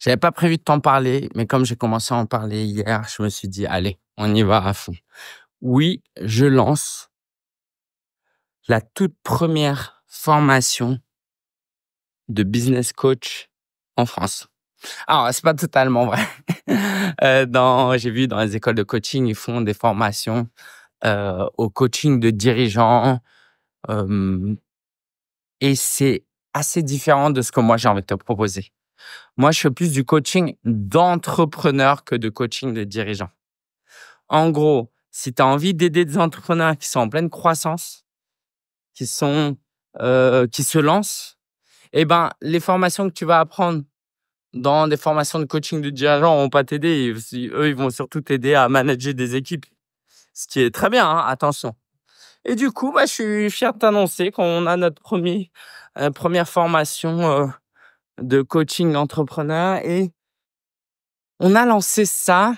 J'avais pas prévu de t'en parler, mais comme j'ai commencé à en parler hier, je me suis dit: «Allez, on y va à fond». Oui, je lance la toute première formation de business coach en France. Alors, c'est pas totalement vrai. J'ai vu dans les écoles de coaching, ils font des formations, au coaching de dirigeants, hem et c'est assez différent de ce que moi j'ai envie de te proposer. Moi, je fais plus du coaching d'entrepreneurs que de coaching de dirigeants. En gros, si tu as envie d'aider des entrepreneurs qui sont en pleine croissance, qui se lancent, eh ben, les formations que tu vas apprendre dans des formations de coaching de dirigeants vont pas t'aider. Eux, ils vont surtout t'aider à manager des équipes, ce qui est très bien, hein, attention. Et du coup, bah, je suis fier de t'annoncer qu'on a notre première formation de coaching d'entrepreneur et on a lancé ça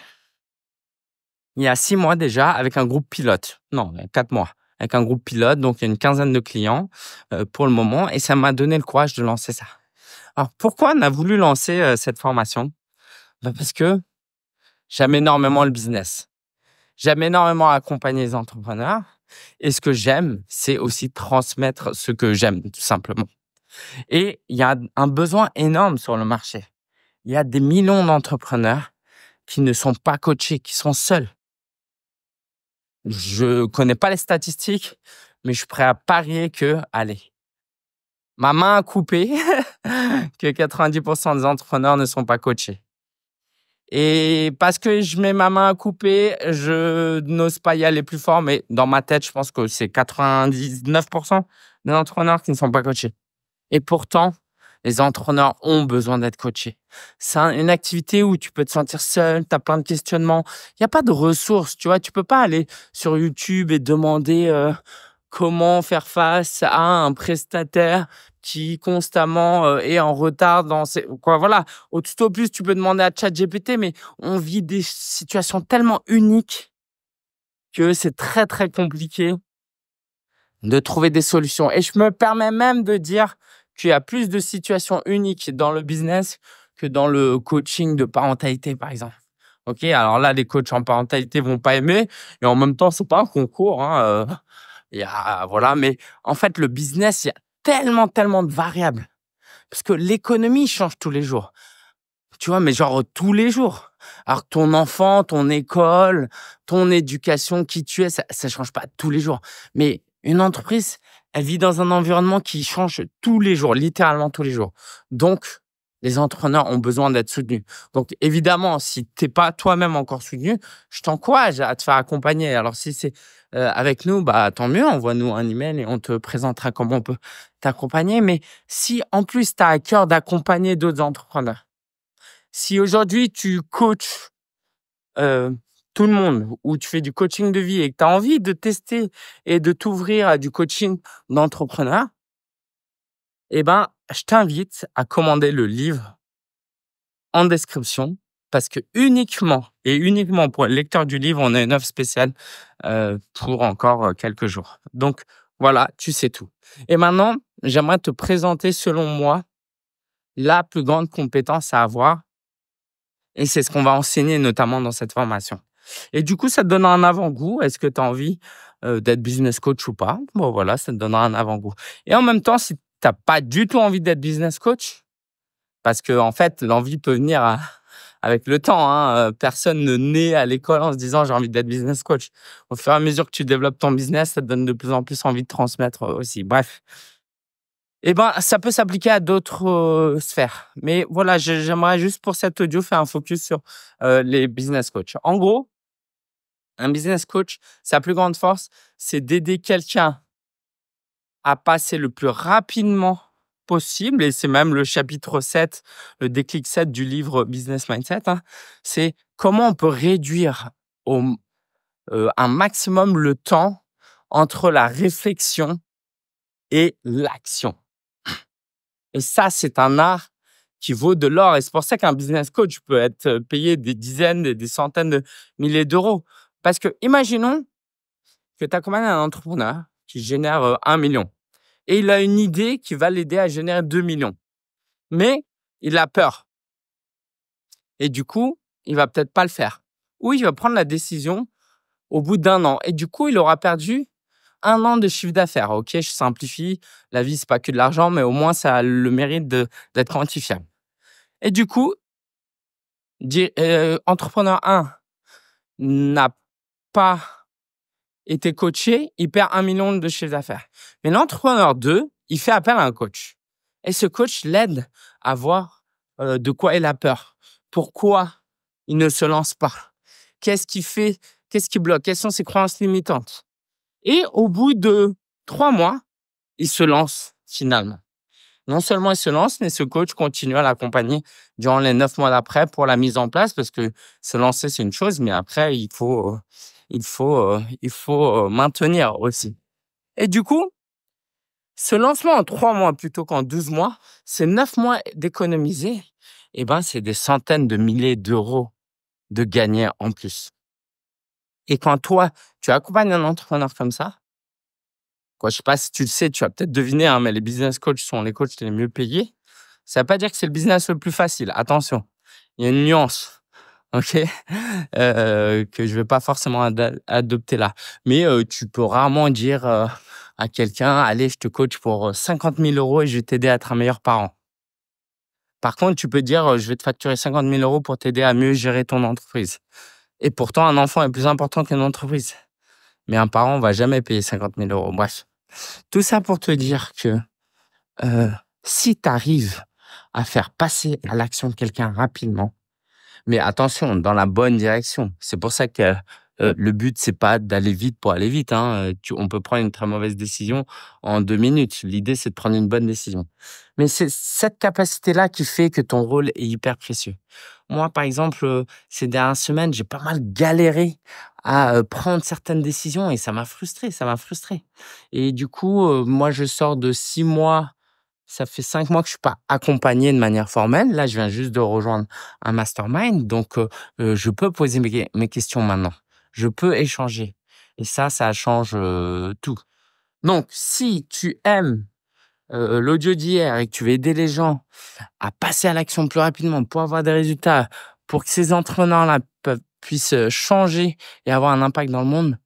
il y a 6 mois déjà avec un groupe pilote. Non, il y a 4 mois. Avec un groupe pilote, donc il y a une quinzaine de clients, pour le moment et ça m'a donné le courage de lancer ça. Alors pourquoi on a voulu lancer, cette formation? Bah, parce que j'aime énormément le business. J'aime énormément accompagner les entrepreneurs et ce que j'aime, c'est aussi transmettre ce que j'aime, tout simplement. Et il y a un besoin énorme sur le marché. Il y a des millions d'entrepreneurs qui ne sont pas coachés, qui sont seuls. Je connais pas les statistiques, mais je suis prêt à parier que, allez, ma main à couper, que 90% des entrepreneurs ne sont pas coachés. Et parce que je mets ma main à couper, je n'ose pas y aller plus fort, mais dans ma tête, je pense que c'est 99% des entrepreneurs qui ne sont pas coachés. Et pourtant, les entrepreneurs ont besoin d'être coachés. C'est une activité où tu peux te sentir seul, tu as plein de questionnements. Il n'y a pas de ressources, tu vois. Tu peux pas aller sur YouTube et demander comment faire face à un prestataire qui constamment est en retard dans ses... Quoi, voilà. Au tout au plus, tu peux demander à ChatGPT, mais on vit des situations tellement uniques que c'est très, très compliqué de trouver des solutions. Et je me permets même de dire qu'il y a plus de situations uniques dans le business que dans le coaching de parentalité, par exemple. OK, alors là, les coachs en parentalité vont pas aimer et en même temps, c'est pas un concours, hein, il y a voilà, mais en fait, le business, il y a tellement, tellement de variables parce que l'économie change tous les jours. Tu vois? Mais genre, tous les jours. Alors que ton enfant, ton école, ton éducation, qui tu es, ça change pas tous les jours. Mais une entreprise, elle vit dans un environnement qui change tous les jours, littéralement tous les jours. Donc, les entrepreneurs ont besoin d'être soutenus. Donc, évidemment, si t'es pas toi-même encore soutenu, je t'encourage à te faire accompagner. Alors, si c'est avec nous, bah tant mieux, envoie-nous un email et on te présentera comment on peut t'accompagner. Mais si en plus tu as à cœur d'accompagner d'autres entrepreneurs, si aujourd'hui tu coaches tout le monde ou tu fais du coaching de vie et que tu as envie de tester et de t'ouvrir à du coaching d'entrepreneur, eh ben, je t'invite à commander le livre en description parce que uniquement pour les lecteurs du livre, on a une offre spéciale pour encore quelques jours. Donc voilà, tu sais tout. Et maintenant, j'aimerais te présenter, selon moi, la plus grande compétence à avoir. Et c'est ce qu'on va enseigner notamment dans cette formation. Et du coup, ça te donnera un avant-goût. Est-ce que tu as envie d'être business coach ou pas? Bon, voilà, ça te donnera un avant-goût. Et en même temps, si tu n'as pas du tout envie d'être business coach, parce que en fait, l'envie peut venir avec le temps, hein. Personne ne naît à l'école en se disant j'ai envie d'être business coach. Au fur et à mesure que tu développes ton business, ça te donne de plus en plus envie de transmettre aussi. Bref. Eh ben, ça peut s'appliquer à d'autres sphères. Mais voilà, j'aimerais juste pour cet audio faire un focus sur les business coachs. En gros, un business coach, sa plus grande force, c'est d'aider quelqu'un à passer le plus rapidement possible, et c'est même le chapitre 7, le déclic 7 du livre Business Mindset, hein, c'est comment on peut réduire un maximum le temps entre la réflexion et l'action. Et ça, c'est un art qui vaut de l'or. Et c'est pour ça qu'un business coach peut être payé des dizaines, des centaines de milliers d'euros. Parce que, imaginons que tu accompagnes un entrepreneur qui génère 1 million et il a une idée qui va l'aider à générer 2 millions. Mais il a peur. Et du coup, il va peut-être pas le faire. Ou il va prendre la décision au bout d'un an. Et du coup, il aura perdu 1 an de chiffre d'affaires. OK, je simplifie. La vie, c'est pas que de l'argent, mais au moins, ça a le mérite d'être quantifiable. Et du coup, entrepreneur 1 n'a pas été coaché, il perd 1 million de chiffre d'affaires. Mais l'entrepreneur 2, il fait appel à un coach. Et ce coach l'aide à voir de quoi il a peur. Pourquoi il ne se lance pas. Qu'est-ce qui fait, qu'est-ce qui bloque, quelles sont ses croyances limitantes. Et au bout de 3 mois, il se lance finalement. Non seulement il se lance, mais ce coach continue à l'accompagner durant les 9 mois d'après pour la mise en place, parce que se lancer, c'est une chose, mais après, il faut maintenir aussi. Et du coup, ce lancement en 3 mois plutôt qu'en 12 mois, c'est 9 mois d'économiser, et ben, c'est des centaines de milliers d'euros de gagner en plus. Et quand toi, tu accompagnes un entrepreneur comme ça, quoi, je sais pas si tu le sais, tu as peut-être deviné, hein, mais les business coachs sont les coachs les mieux payés. Ça veut pas dire que c'est le business le plus facile. Attention, il y a une nuance, ok, que je vais pas forcément adopter là. Mais tu peux rarement dire à quelqu'un, allez, je te coach pour 50 000 euros et je vais t'aider à être un meilleur parent. Par contre, tu peux dire, je vais te facturer 50 000 euros pour t'aider à mieux gérer ton entreprise. Et pourtant, un enfant est plus important qu'une entreprise. Mais un parent va jamais payer 50 000 euros. Bref, tout ça pour te dire que euh, si tu arrives à faire passer à l'action quelqu'un rapidement, mais attention, dans la bonne direction. C'est pour ça que le but, c'est pas d'aller vite pour aller vite, hein. On peut prendre une très mauvaise décision en 2 minutes. L'idée, c'est de prendre une bonne décision. Mais c'est cette capacité-là qui fait que ton rôle est hyper précieux. Moi, par exemple, ces dernières semaines, j'ai pas mal galéré à prendre certaines décisions et ça m'a frustré, ça m'a frustré. Et du coup, moi, je sors de 6 mois. Ça fait 5 mois que je suis pas accompagné de manière formelle. Là, je viens juste de rejoindre un mastermind, donc je peux poser mes questions maintenant. Je peux échanger et ça change tout. Donc, si tu aimes l'audio d'hier et que tu veux aider les gens à passer à l'action plus rapidement pour avoir des résultats, pour que ces entrepreneurs-là puissent changer et avoir un impact dans le monde,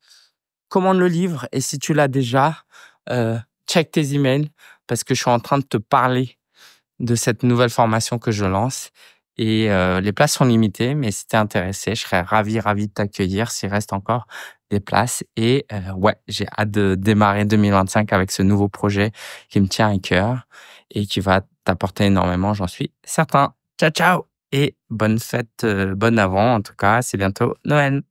commande le livre et si tu l'as déjà, check tes emails parce que je suis en train de te parler de cette nouvelle formation que je lance. Et les places sont limitées, mais si tu es intéressé, je serais ravi de t'accueillir s'il reste encore des places. Et ouais, j'ai hâte de démarrer 2025 avec ce nouveau projet qui me tient à cœur et qui va t'apporter énormément, j'en suis certain. Ciao, ciao et bonne fête, bonne avant en tout cas, c'est bientôt Noël.